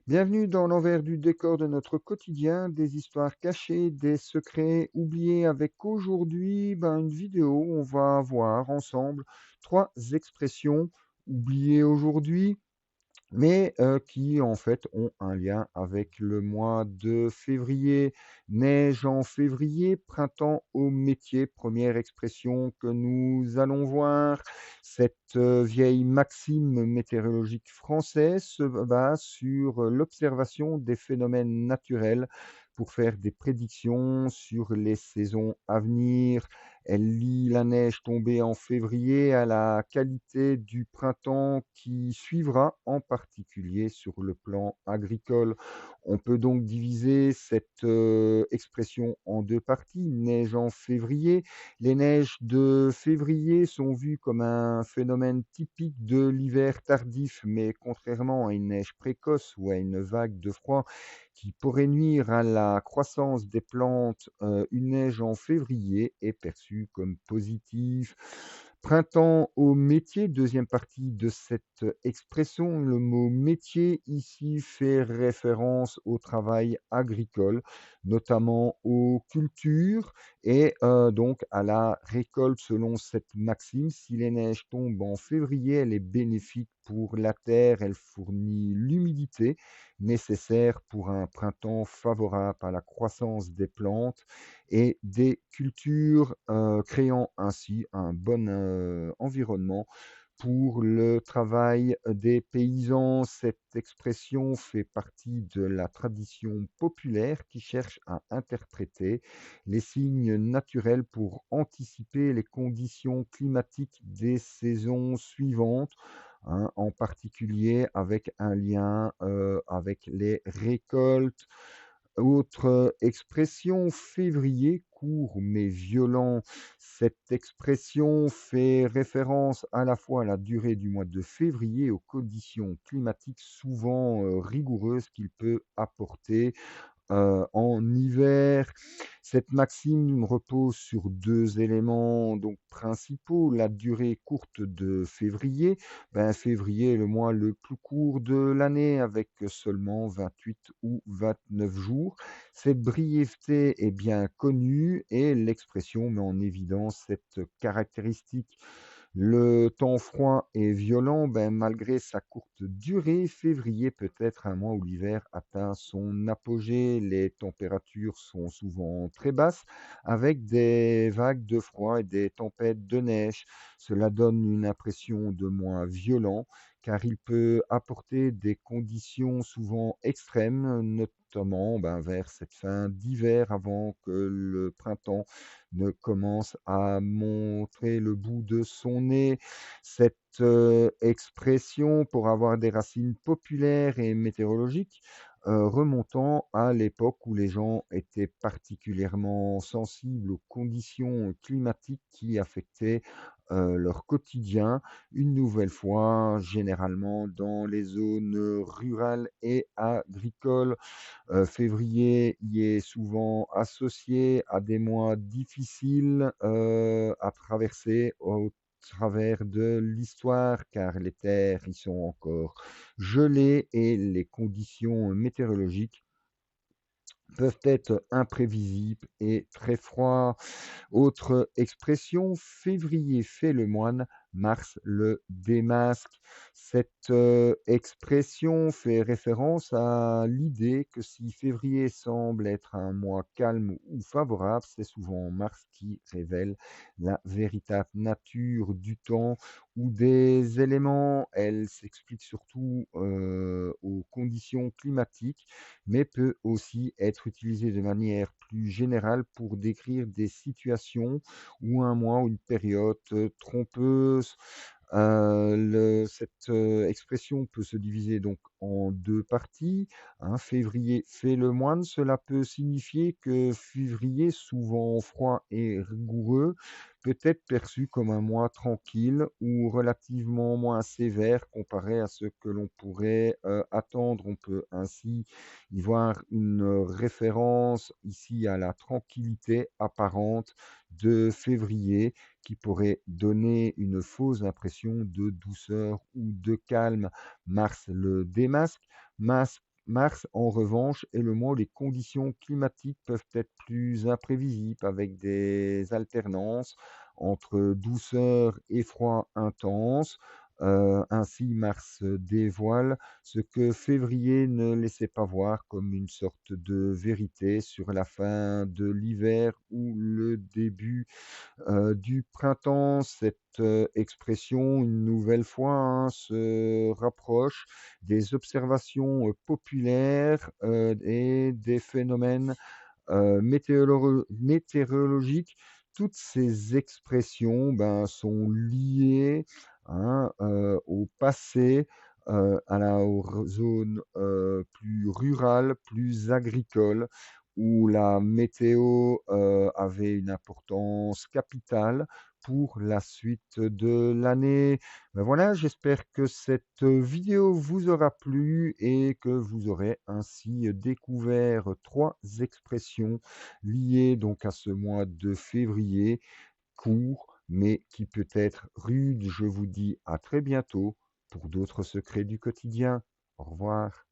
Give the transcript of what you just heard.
Bienvenue dans l'envers du décor de notre quotidien, des histoires cachées, des secrets oubliés avec aujourd'hui une vidéo où on va voir ensemble trois expressions oubliées aujourd'hui mais qui en fait ont un lien avec le mois de février. Neige en février, printemps au métier, première expression que nous allons voir. Cette vieille maxime météorologique française se base sur l'observation des phénomènes naturels pour faire des prédictions sur les saisons à venir. Elle lie la neige tombée en février à la qualité du printemps qui suivra, en particulier sur le plan agricole. On peut donc diviser cette expression en deux parties. Neige en février. Les neiges de février sont vues comme un phénomène typique de l'hiver tardif, mais contrairement à une neige précoce ou à une vague de froid qui pourrait nuire à la croissance des plantes, une neige en février est perçue comme positive. Printemps au métier, deuxième partie de cette expression. Le mot métier ici fait référence au travail agricole, notamment aux cultures et donc à la récolte selon cette maxime. Si les neiges tombent en février, elle est bénéfique pour la terre, elle fournit l'humidité nécessaires pour un printemps favorable à la croissance des plantes et des cultures, créant ainsi un bon, environnement pour le travail des paysans. Cette expression fait partie de la tradition populaire qui cherche à interpréter les signes naturels pour anticiper les conditions climatiques des saisons suivantes, hein, en particulier avec un lien, avec les récoltes. Autre expression, février, court mais violent. Cette expression fait référence à la fois à la durée du mois de février, aux conditions climatiques souvent, rigoureuses qu'il peut apporter en hiver. Cette maxime repose sur 2 éléments donc principaux. La durée courte de février. Février est le mois le plus court de l'année avec seulement 28 ou 29 jours. Cette brièveté est bien connue et l'expression met en évidence cette caractéristique. Le temps froid et violent, malgré sa courte durée, février peut être un mois où l'hiver atteint son apogée. Les températures sont souvent très basses, avec des vagues de froid et des tempêtes de neige. Cela donne une impression de mois violent, car il peut apporter des conditions souvent extrêmes, notamment vers cette fin d'hiver avant que le printemps ne commence à montrer le bout de son nez. Cette expression, pour avoir des racines populaires et météorologiques, remontant à l'époque où les gens étaient particulièrement sensibles aux conditions climatiques qui affectaient, leur quotidien. Une nouvelle fois, généralement dans les zones rurales et agricoles. Février y est souvent associé à des mois difficiles, à traverser au travers de l'histoire, car les terres y sont encore gelées et les conditions météorologiques peuvent être imprévisibles et très froides. Autre expression, février fait le moine, mars le démasque. Cette expression fait référence à l'idée que si février semble être un mois calme ou favorable, c'est souvent mars qui révèle la véritable nature du temps ou des éléments. Elle s'explique surtout aux conditions climatiques, mais peut aussi être utilisée de manière plus générale pour décrire des situations ou un mois ou une période, trompeuse. Cette expression peut se diviser donc en 2 parties, hein. Février fait le moine, cela peut signifier que février, souvent froid et rigoureux, peut être perçu comme un mois tranquille ou relativement moins sévère comparé à ce que l'on pourrait, attendre. On peut ainsi y voir une référence ici à la tranquillité apparente de février qui pourrait donner une fausse impression de douceur ou de calme. Mars le démasque. Mars, en revanche, est le mois où les conditions climatiques peuvent être plus imprévisibles, avec des alternances entre douceur et froid intense. Ainsi, Mars dévoile ce que février ne laissait pas voir, comme une sorte de vérité sur la fin de l'hiver ou le début du printemps. Cette expression, une nouvelle fois, hein, se rapproche des observations populaires et des phénomènes météorologiques. Toutes ces expressions, ben, sont liées, hein, au passé, à la zone plus rurale, plus agricole, où la météo avait une importance capitale pour la suite de l'année. Ben voilà, j'espère que cette vidéo vous aura plu et que vous aurez ainsi découvert trois expressions liées donc à ce mois de février, court, mais qui peut être rude. Je vous dis à très bientôt pour d'autres secrets du quotidien. Au revoir.